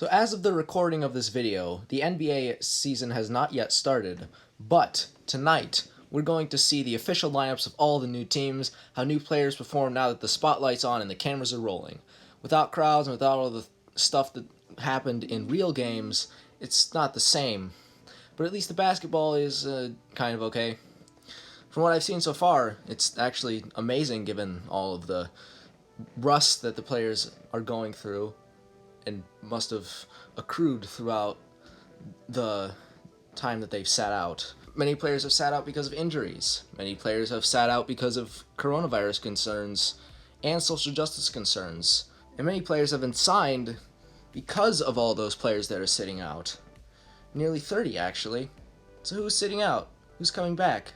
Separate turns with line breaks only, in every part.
So as of the recording of this video, the NBA season has not yet started, but tonight we're going to see the official lineups of all the new teams, how new players perform now that the spotlight's on and the cameras are rolling. Without crowds and without all the stuff that happened in real games, it's not the same. But at least the basketball is kind of okay. From what I've seen so far, it's actually amazing given all of the rust that the players are going through and must have accrued throughout the time that they've sat out. Many players have sat out because of injuries. Many players have sat out because of coronavirus concerns and social justice concerns. And many players have been signed because of all those players that are sitting out. Nearly 30, actually. So who's sitting out? Who's coming back?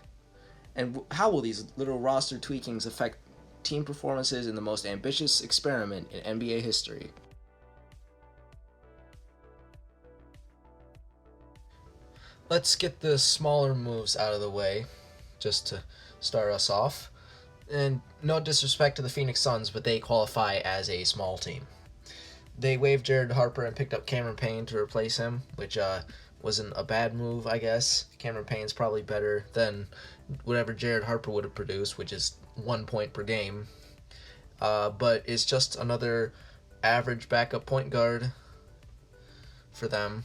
And how will these little roster tweakings affect team performances in the most ambitious experiment in NBA history? Let's get the smaller moves out of the way, just to start us off. And no disrespect to the Phoenix Suns, but they qualify as a small team. They waived Jared Harper and picked up Cameron Payne to replace him, which wasn't a bad move, I guess. Cameron Payne's probably better than whatever Jared Harper would have produced, which is 1 point per game. But it's just another average backup point guard for them.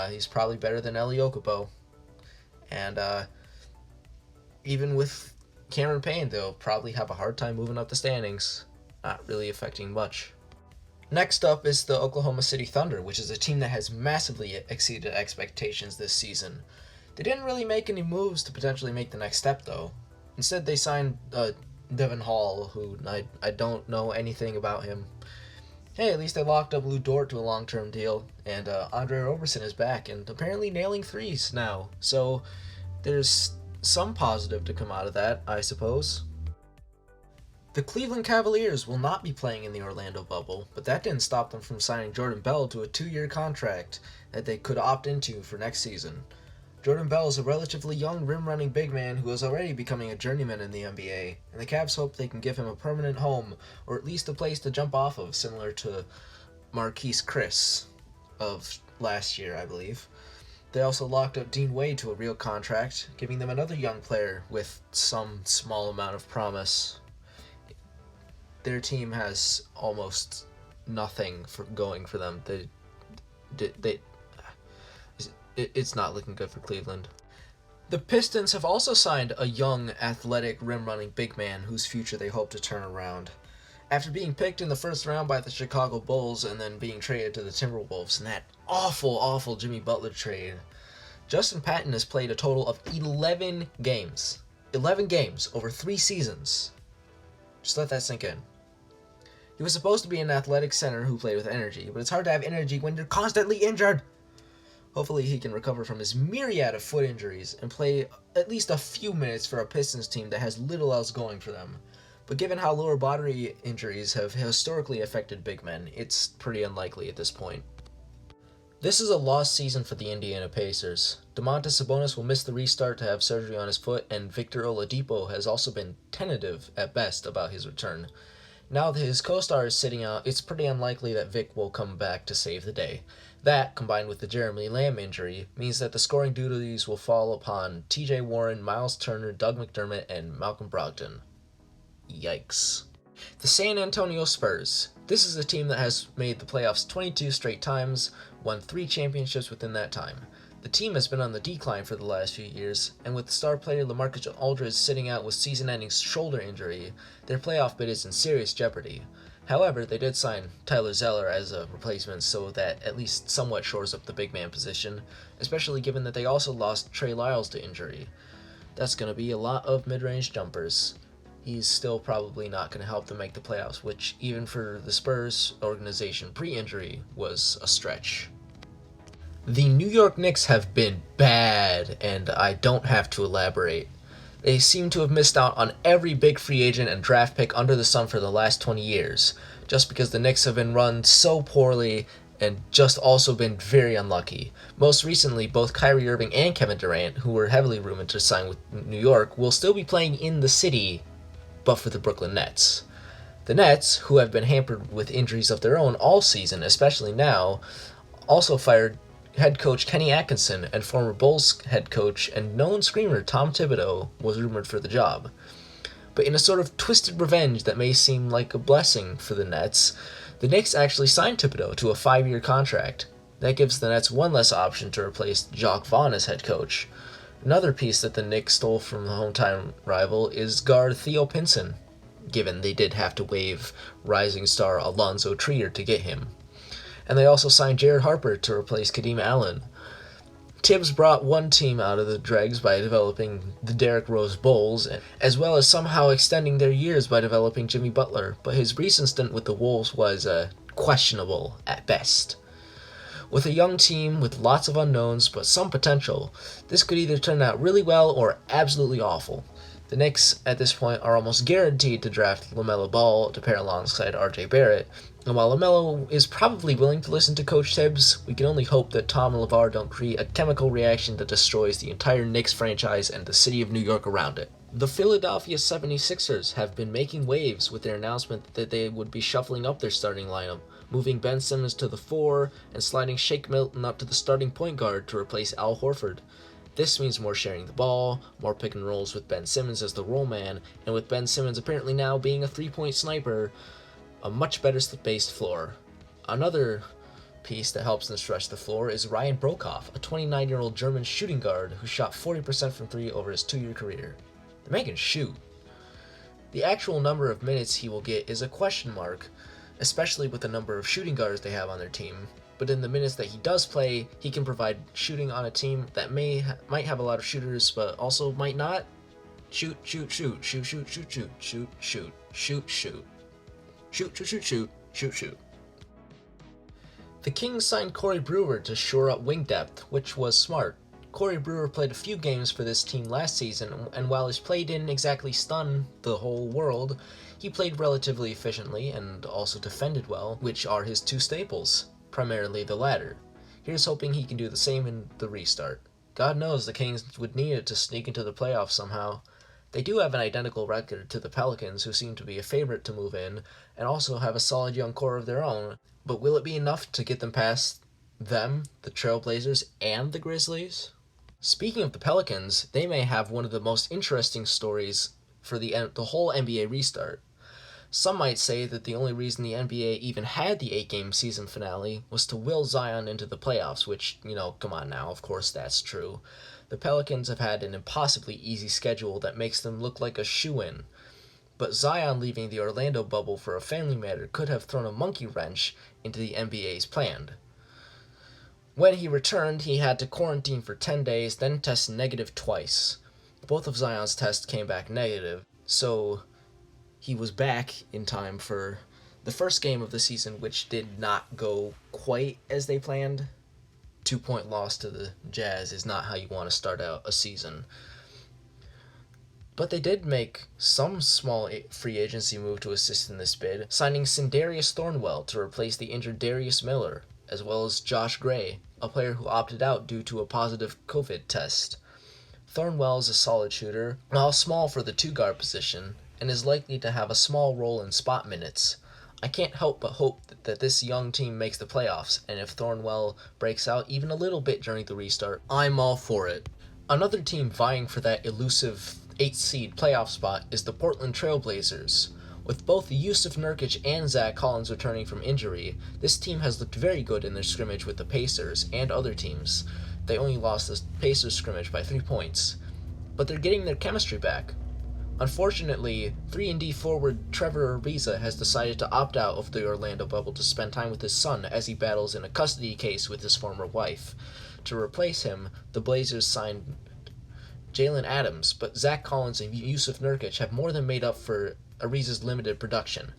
He's probably better than Eli Okapo. And even with Cameron Payne, they'll probably have a hard time moving up the standings. Not really affecting much. Next up is the Oklahoma City Thunder, which is a team that has massively exceeded expectations this season. They didn't really make any moves to potentially make the next step, though. Instead, they signed Devin Hall, who I don't know anything about him. Hey, at least they locked up Lou Dort to a long-term deal, and Andre Roberson is back, and apparently nailing threes now. So there's some positive to come out of that, I suppose. The Cleveland Cavaliers will not be playing in the Orlando bubble, but that didn't stop them from signing Jordan Bell to a 2-year contract that they could opt into for next season. Jordan Bell is a relatively young rim-running big man who is already becoming a journeyman in the NBA, and the Cavs hope they can give him a permanent home, or at least a place to jump off of, similar to Marquise Chris of last year, I believe. They also locked up Dean Wade to a real contract, giving them another young player with some small amount of promise. Their team has almost nothing going for them. It's not looking good for Cleveland. The Pistons have also signed a young, athletic, rim-running big man whose future they hope to turn around. After being picked in the first round by the Chicago Bulls and then being traded to the Timberwolves in that awful Jimmy Butler trade, Justin Patton has played a total of 11 games. 11 games over 3 seasons. Just let that sink in. He was supposed to be an athletic center who played with energy, but it's hard to have energy when you're constantly injured. Hopefully he can recover from his myriad of foot injuries and play at least a few minutes for a Pistons team that has little else going for them. But given how lower body injuries have historically affected big men, it's pretty unlikely at this point. This is a lost season for the Indiana Pacers. Domantas Sabonis will miss the restart to have surgery on his foot, and Victor Oladipo has also been tentative at best about his return. Now that his co-star is sitting out, it's pretty unlikely that Vic will come back to save the day. That, combined with the Jeremy Lamb injury, means that the scoring duties will fall upon TJ Warren, Miles Turner, Doug McDermott, and Malcolm Brogdon. Yikes. The San Antonio Spurs. This is a team that has made the playoffs 22 straight times, won 3 championships within that time. The team has been on the decline for the last few years, and with the star player LaMarcus Aldridge sitting out with season-ending shoulder injury, their playoff bid is in serious jeopardy. However, they did sign Tyler Zeller as a replacement, so that at least somewhat shores up the big man position, especially given that they also lost Trey Lyles to injury. That's going to be a lot of mid-range jumpers. He's still probably not going to help them make the playoffs, which even for the Spurs organization pre-injury was a stretch. The New York Knicks have been bad, and I don't have to elaborate. They seem to have missed out on every big free agent and draft pick under the sun for the last 20 years, just because the Knicks have been run so poorly and just also been very unlucky. Most recently, both Kyrie Irving and Kevin Durant, who were heavily rumored to sign with New York, will still be playing in the city, but for the Brooklyn Nets. The Nets, who have been hampered with injuries of their own all season, especially now, also fired head coach Kenny Atkinson, and former Bulls head coach and known screamer Tom Thibodeau was rumored for the job. But in a sort of twisted revenge that may seem like a blessing for the Nets, the Knicks actually signed Thibodeau to a 5-year contract. That gives the Nets one less option to replace Jacques Vaughn as head coach. Another piece that the Knicks stole from the hometown rival is guard Theo Pinson, given they did have to waive rising star Alonzo Trier to get him. And they also signed Jared Harper to replace Kadeem Allen. Tibbs brought one team out of the dregs by developing the Derrick Rose Bulls, as well as somehow extending their years by developing Jimmy Butler, but his recent stint with the Wolves was questionable at best. With a young team with lots of unknowns but some potential, this could either turn out really well or absolutely awful. The Knicks, at this point, are almost guaranteed to draft LaMelo Ball to pair alongside RJ Barrett, and while LaMelo is probably willing to listen to Coach Tibbs, we can only hope that Tom and LeVar don't create a chemical reaction that destroys the entire Knicks franchise and the city of New York around it. The Philadelphia 76ers have been making waves with their announcement that they would be shuffling up their starting lineup, moving Ben Simmons to the 4 and sliding Shake Milton up to the starting point guard to replace Al Horford. This means more sharing the ball, more pick and rolls with Ben Simmons as the roll man, and with Ben Simmons apparently now being a 3-point sniper, a much better spaced floor. Another piece that helps them stretch the floor is Ryan Broekhoff, a 29-year-old German shooting guard who shot 40% from 3 over his 2-year career. The man can shoot. The actual number of minutes he will get is a question mark, especially with the number of shooting guards they have on their team. But in the minutes that he does play, he can provide shooting on a team that might have a lot of shooters, but also might not. Shoot, shoot, shoot, shoot, shoot, shoot, shoot, shoot, shoot, shoot, shoot. Shoot, shoot, shoot, shoot, shoot, shoot. The Kings signed Corey Brewer to shore up wing depth, which was smart. Corey Brewer played a few games for this team last season, and while his play didn't exactly stun the whole world, he played relatively efficiently and also defended well, which are his two staples, primarily the latter. Here's hoping he can do the same in the restart. God knows the Kings would need it to sneak into the playoffs somehow. They do have an identical record to the Pelicans, who seem to be a favorite to move in, and also have a solid young core of their own, but will it be enough to get them past them, the Trailblazers, and the Grizzlies? Speaking of the Pelicans, they may have one of the most interesting stories for the whole NBA restart. Some might say that the only reason the NBA even had the 8-game season finale was to will Zion into the playoffs, which, come on now, of course that's true. The Pelicans have had an impossibly easy schedule that makes them look like a shoo-in. But Zion leaving the Orlando bubble for a family matter could have thrown a monkey wrench into the NBA's plan. When he returned, he had to quarantine for 10 days, then test negative twice. Both of Zion's tests came back negative, so he was back in time for the first game of the season, which did not go quite as they planned. 2-point loss to the Jazz is not how you want to start out a season. But they did make some small free agency move to assist in this bid, signing Sindarius Thornwell to replace the injured Darius Miller, as well as Josh Gray, a player who opted out due to a positive COVID test. Thornwell is a solid shooter, while small for the 2-guard position, and is likely to have a small role in spot minutes. I can't help but hope that this young team makes the playoffs, and if Thornwell breaks out even a little bit during the restart, I'm all for it. Another team vying for that elusive 8th seed playoff spot is the Portland Trailblazers. With both Jusuf Nurkic and Zach Collins returning from injury, this team has looked very good in their scrimmage with the Pacers and other teams. They only lost the Pacers scrimmage by 3 points. But they're getting their chemistry back. Unfortunately, 3-and-D forward Trevor Ariza has decided to opt out of the Orlando bubble to spend time with his son as he battles in a custody case with his former wife. To replace him, the Blazers signed Jalen Adams, but Zach Collins and Jusuf Nurkic have more than made up for Ariza's limited production.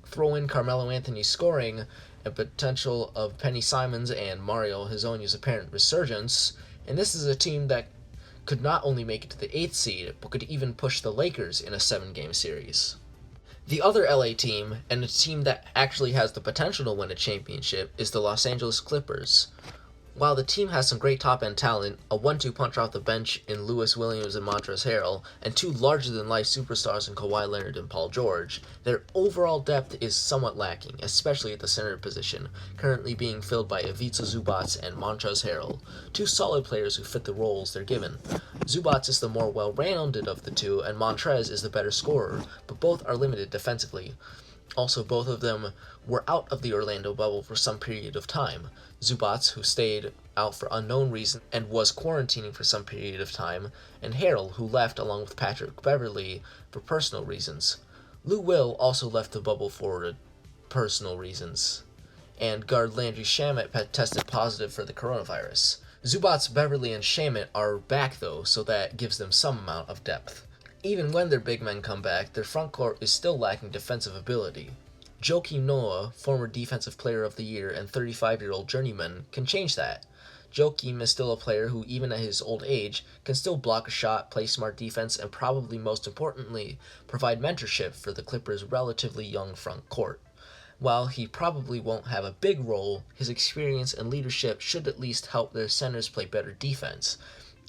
Throw in Carmelo Anthony's scoring and potential of Penny Simons and Mario Hezonja's apparent resurgence, and this is a team that could not only make it to the 8th seed, but could even push the Lakers in a 7-game series. The other LA team, and a team that actually has the potential to win a championship, is the Los Angeles Clippers. While the team has some great top-end talent, a 1-2 punch off the bench in Lewis Williams and Montrezl Harrell, and two larger-than-life superstars in Kawhi Leonard and Paul George, their overall depth is somewhat lacking, especially at the center position, currently being filled by Ivica Zubac and Montrezl Harrell, two solid players who fit the roles they're given. Zubac is the more well-rounded of the two, and Montrez is the better scorer, but both are limited defensively. Also, both of them were out of the Orlando bubble for some period of time. Zubac, who stayed out for unknown reasons and was quarantining for some period of time, and Harrell, who left along with Patrick Beverley for personal reasons. Lou Will also left the bubble for personal reasons, and guard Landry Shamet had tested positive for the coronavirus. Zubac, Beverley, and Shamet are back though, so that gives them some amount of depth. Even when their big men come back, their front court is still lacking defensive ability. Joakim Noah, former Defensive Player of the Year and 35-year-old journeyman, can change that. Joakim is still a player who, even at his old age, can still block a shot, play smart defense, and probably most importantly, provide mentorship for the Clippers' relatively young front court. While he probably won't have a big role, his experience and leadership should at least help their centers play better defense.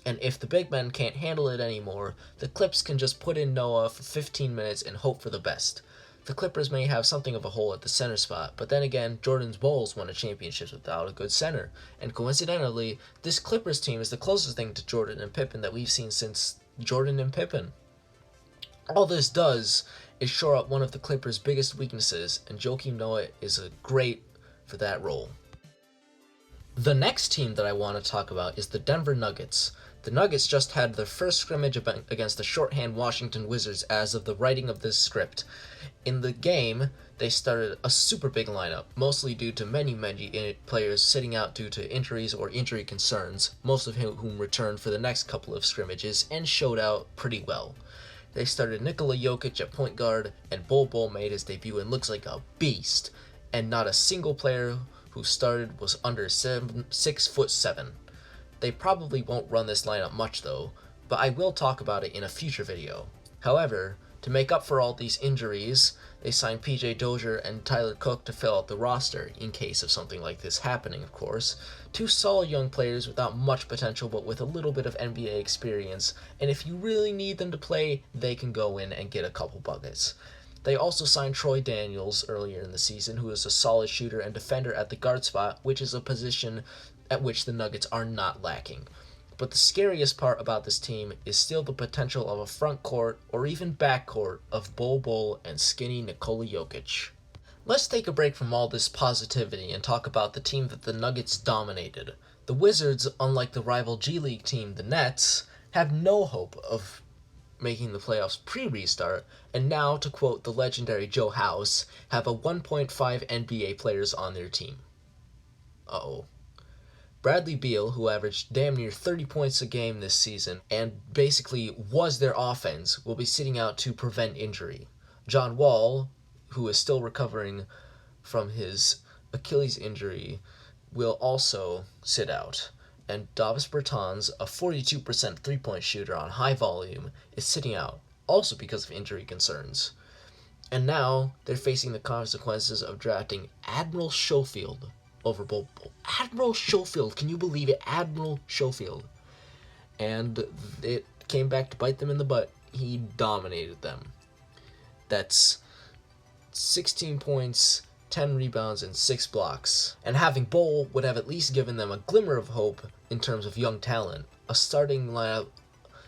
And if the big men can't handle it anymore, the Clips can just put in Noah for 15 minutes and hope for the best. The Clippers may have something of a hole at the center spot, but then again, Jordan's Bulls won a championship without a good center. And coincidentally, this Clippers team is the closest thing to Jordan and Pippen that we've seen since Jordan and Pippen. All this does is shore up one of the Clippers' biggest weaknesses, and Joakim Noah is great for that role. The next team that I want to talk about is the Denver Nuggets. The Nuggets just had their first scrimmage against the shorthand Washington Wizards as of the writing of this script. In the game, they started a super big lineup, mostly due to many players sitting out due to injuries or injury concerns, most of whom returned for the next couple of scrimmages and showed out pretty well. They started Nikola Jokic at point guard, and Bol Bol made his debut and looks like a beast, and not a single player who started was under 6'7". They probably won't run this lineup much though, but I will talk about it in a future video. However, to make up for all these injuries, they signed PJ Dozier and Tyler Cook to fill out the roster, in case of something like this happening, of course. Two solid young players without much potential but with a little bit of NBA experience, and if you really need them to play, they can go in and get a couple buckets. They also signed Troy Daniels earlier in the season, who is a solid shooter and defender at the guard spot, which is a position at which the Nuggets are not lacking. But the scariest part about this team is still the potential of a front court or even back court of Bol Bol and skinny Nikola Jokic. Let's take a break from all this positivity and talk about the team that the Nuggets dominated. The Wizards, unlike the rival G League team, the Nets, have no hope of making the playoffs pre-restart, and now, to quote the legendary Joe House, have a 1.5 NBA players on their team. Uh-oh. Bradley Beal, who averaged damn near 30 points a game this season and basically was their offense, will be sitting out to prevent injury. John Wall, who is still recovering from his Achilles injury, will also sit out. And Davis Bertans, a 42% three-point shooter on high volume, is sitting out, also because of injury concerns. And now they're facing the consequences of drafting Admiral Schofield over Bol Bol. Admiral Schofield, can you believe it? Admiral Schofield. And it came back to bite them in the butt. He dominated them. That's 16 points, 10 rebounds, and 6 blocks. And having Bol would have at least given them a glimmer of hope in terms of young talent. A starting lineup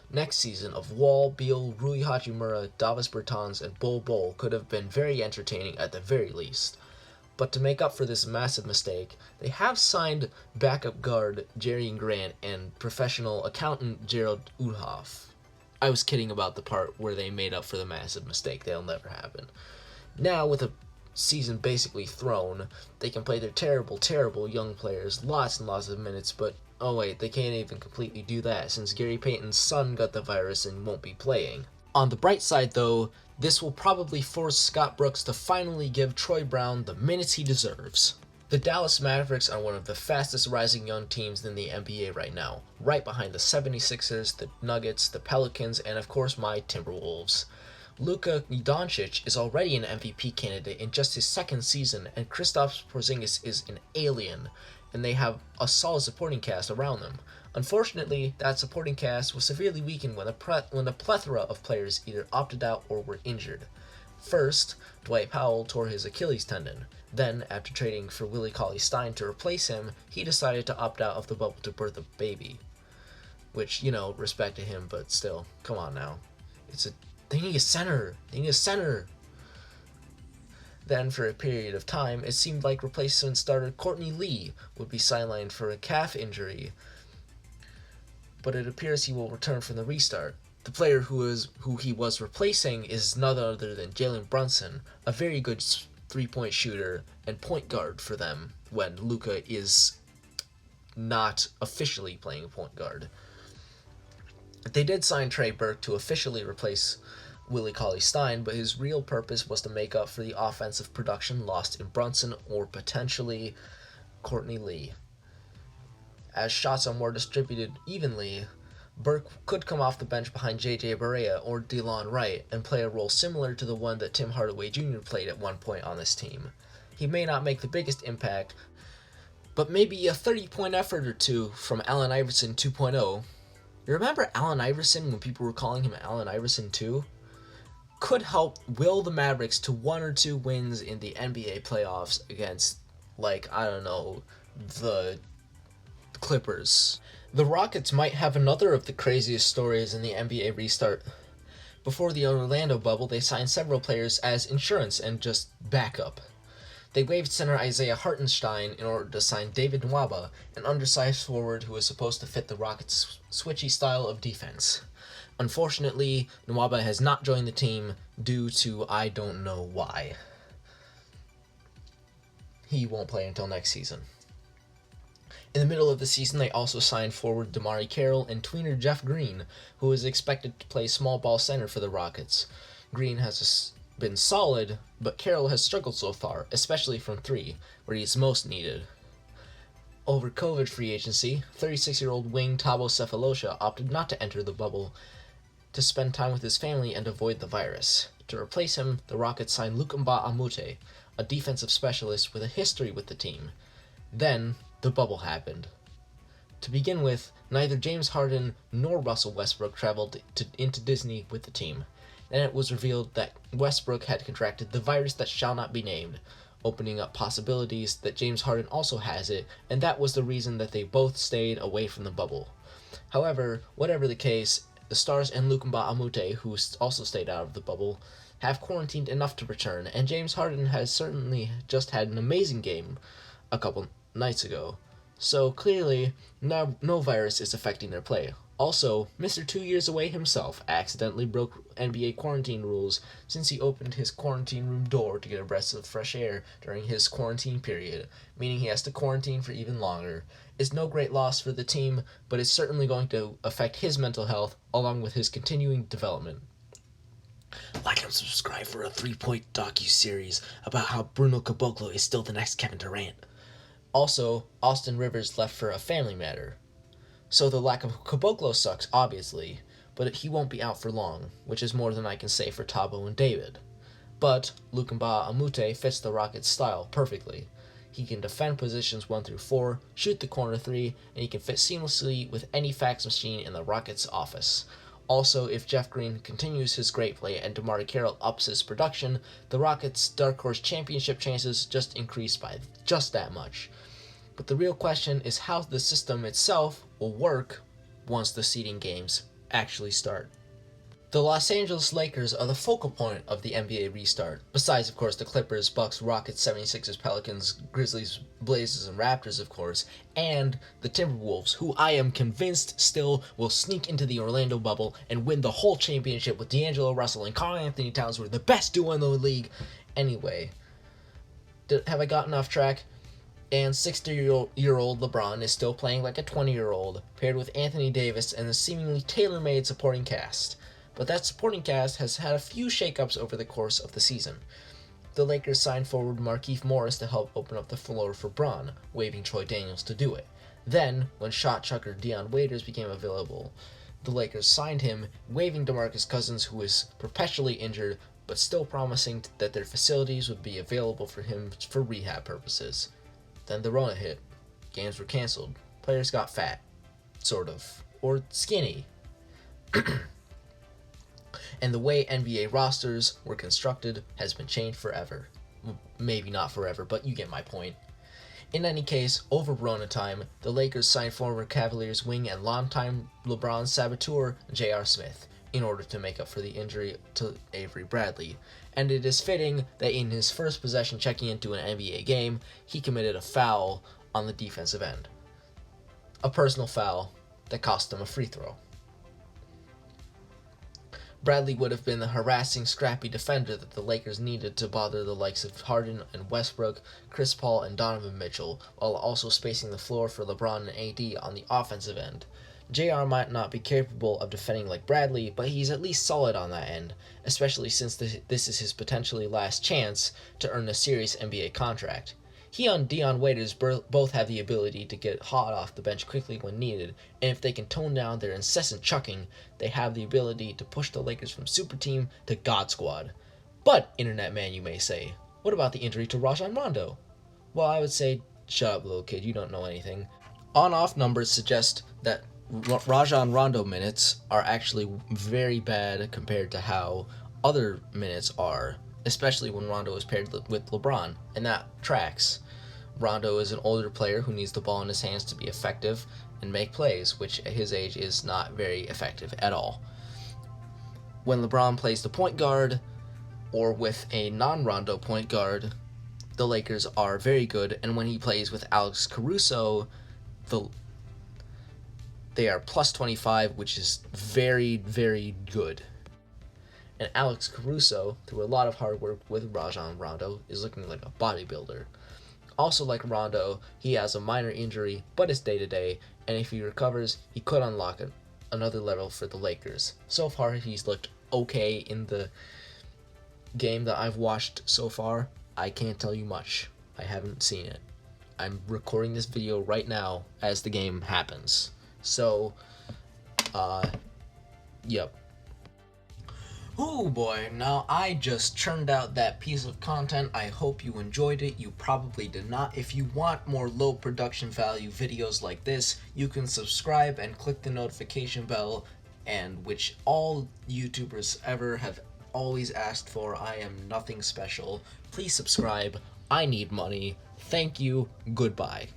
next season of Wall, Beal, Rui Hachimura, Davis Bertans, and Bol Bol could have been very entertaining at the very least. But to make up for this massive mistake, they have signed backup guard Jerry Grant and professional accountant Gerald Uhoff. I was kidding about the part where they made up for the massive mistake. That'll never happen. Now, with a season basically thrown, they can play their terrible young players lots and lots of minutes, but oh wait, they can't even completely do that since Gary Payton's son got the virus and won't be playing. On the bright side though, this will probably force Scott Brooks to finally give Troy Brown the minutes he deserves. The Dallas Mavericks are one of the fastest rising young teams in the NBA right now, right behind the 76ers, the Nuggets, the Pelicans, and of course my Timberwolves. Luka Doncic is already an MVP candidate in just his second season, and Kristaps Porzingis is an alien. and they have a solid supporting cast around them. Unfortunately, that supporting cast was severely weakened when a plethora of players either opted out or were injured. First, Dwight Powell tore his Achilles tendon. Then, after trading for Willie Cauley-Stein to replace him, he decided to opt out of the bubble to birth a baby. Which, respect to him, but still, come on now. They need a center. They need a center. Then, for a period of time, it seemed like replacement starter Courtney Lee would be sidelined for a calf injury, but it appears he will return from the restart. The player who he was replacing is none other than Jalen Brunson, a very good three-point shooter and point guard for them when Luka is not officially playing point guard. They did sign Trey Burke to officially replace Willie Cauley-Stein, but his real purpose was to make up for the offensive production lost in Brunson or potentially Courtney Lee. As shots are more distributed evenly, Burke could come off the bench behind J.J. Barea or DeLon Wright and play a role similar to the one that Tim Hardaway Jr. played at one point on this team. He may not make the biggest impact, but maybe a 30-point effort or two from Allen Iverson 2.0. You remember Allen Iverson when people were calling him Allen Iverson 2? Could help will the Mavericks to 1 or 2 wins in the NBA playoffs against, the Clippers. The Rockets might have another of the craziest stories in the NBA restart. Before the Orlando bubble, they signed several players as insurance and just backup. They waived center Isaiah Hartenstein in order to sign David Nwaba, an undersized forward who was supposed to fit the Rockets' switchy style of defense. Unfortunately, Nwaba has not joined the team due to I don't know why. He won't play until next season. In the middle of the season, they also signed forward DeMarre Carroll and tweener Jeff Green, who is expected to play small ball center for the Rockets. Green has been solid, but Carroll has struggled so far, especially from 3, where he is most needed. Over COVID free agency, 36-year-old wing Thabo Sefolosha opted not to enter the bubble to spend time with his family and avoid the virus. To replace him, the Rockets signed Lukemba Amute, a defensive specialist with a history with the team. Then, the bubble happened. To begin with, neither James Harden nor Russell Westbrook traveled into Disney with the team. Then it was revealed that Westbrook had contracted the virus that shall not be named, opening up possibilities that James Harden also has it, and that was the reason that they both stayed away from the bubble. However, whatever the case, the Stars and Lukemba Amute, who also stayed out of the bubble, have quarantined enough to return, and James Harden has certainly just had an amazing game a couple nights ago. So clearly, no virus is affecting their play. Also, Mr. 2 years away himself accidentally broke NBA quarantine rules since he opened his quarantine room door to get a breath of fresh air during his quarantine period, meaning he has to quarantine for even longer. It's no great loss for the team, but it's certainly going to affect his mental health along with his continuing development. Like and subscribe for a 3-point docu-series about how Bruno Caboclo is still the next Kevin Durant. Also, Austin Rivers left for a family matter. So the lack of Caboclo sucks, obviously, but he won't be out for long, which is more than I can say for Thabo and David. But Lukemba Amute fits the Rockets' style perfectly. He can defend positions 1 through 4, shoot the corner 3, and he can fit seamlessly with any fax machine in the Rockets' office. Also, if Jeff Green continues his great play and DeMarre Carroll ups his production, the Rockets' Dark Horse championship chances just increase by just that much. But the real question is how the system itself will work once the seeding games actually start. The Los Angeles Lakers are the focal point of the NBA restart, besides, of course, the Clippers, Bucks, Rockets, 76ers, Pelicans, Grizzlies, Blazers, and Raptors, of course, and the Timberwolves, who I am convinced still will sneak into the Orlando bubble and win the whole championship with D'Angelo Russell and Karl-Anthony Towns, who are the best duo in the league. Anyway, have I gotten off track? And 60-year-old LeBron is still playing like a 20-year-old, paired with Anthony Davis and a seemingly tailor-made supporting cast. But that supporting cast has had a few shakeups over the course of the season. The Lakers signed forward Markieff Morris to help open up the floor for Bron, waiving Troy Daniels to do it. Then, when shot chucker Dion Waiters became available, the Lakers signed him, waiving DeMarcus Cousins, who is perpetually injured, but still promising that their facilities would be available for him for rehab purposes. Then the Rona hit. games were canceled. Players got fat, sort of, or skinny. And the way NBA rosters were constructed has been changed forever. Maybe not forever, but you get my point. In any case, over Rona time, the Lakers signed former Cavaliers wing and longtime LeBron saboteur J.R. Smith in order to make up for the injury to Avery Bradley. And it is fitting that in his first possession checking into an NBA game, he committed a foul on the defensive end. A personal foul that cost him a free throw. Bradley would have been the harassing, scrappy defender that the Lakers needed to bother the likes of Harden and Westbrook, Chris Paul, and Donovan Mitchell, while also spacing the floor for LeBron and AD on the offensive end. JR might not be capable of defending like Bradley, but he's at least solid on that end, especially since this is his potentially last chance to earn a serious NBA contract. He and Dion Waiters both have the ability to get hot off the bench quickly when needed, and if they can tone down their incessant chucking, they have the ability to push the Lakers from super team to God squad. But, internet man, you may say, what about the injury to Rajon Rondo? Well, I would say, shut up, little kid, you don't know anything. On-off numbers suggest that Rajon Rondo minutes are actually very bad compared to how other minutes are, especially when Rondo is paired with LeBron, and that tracks. Rondo is an older player who needs the ball in his hands to be effective and make plays, which at his age is not very effective at all. When LeBron plays the point guard, or with a non-Rondo point guard, the Lakers are very good, and when he plays with Alex Caruso, they are plus 25, which is very, very good. And Alex Caruso, through a lot of hard work with Rajon Rondo, is looking like a bodybuilder. Also like Rondo, he has a minor injury, but it's day-to-day, and if he recovers, he could unlock another level for the Lakers. So far, he's looked okay in the game that I've watched so far. I can't tell you much. I haven't seen it. I'm recording this video right now as the game happens. So, yep. Oh boy, now I just churned out that piece of content. I hope you enjoyed it. You probably did not. If you want more low production value videos like this, you can subscribe and click the notification bell, and which all YouTubers ever have always asked for. I am nothing special. Please subscribe. I need money. Thank you. Goodbye.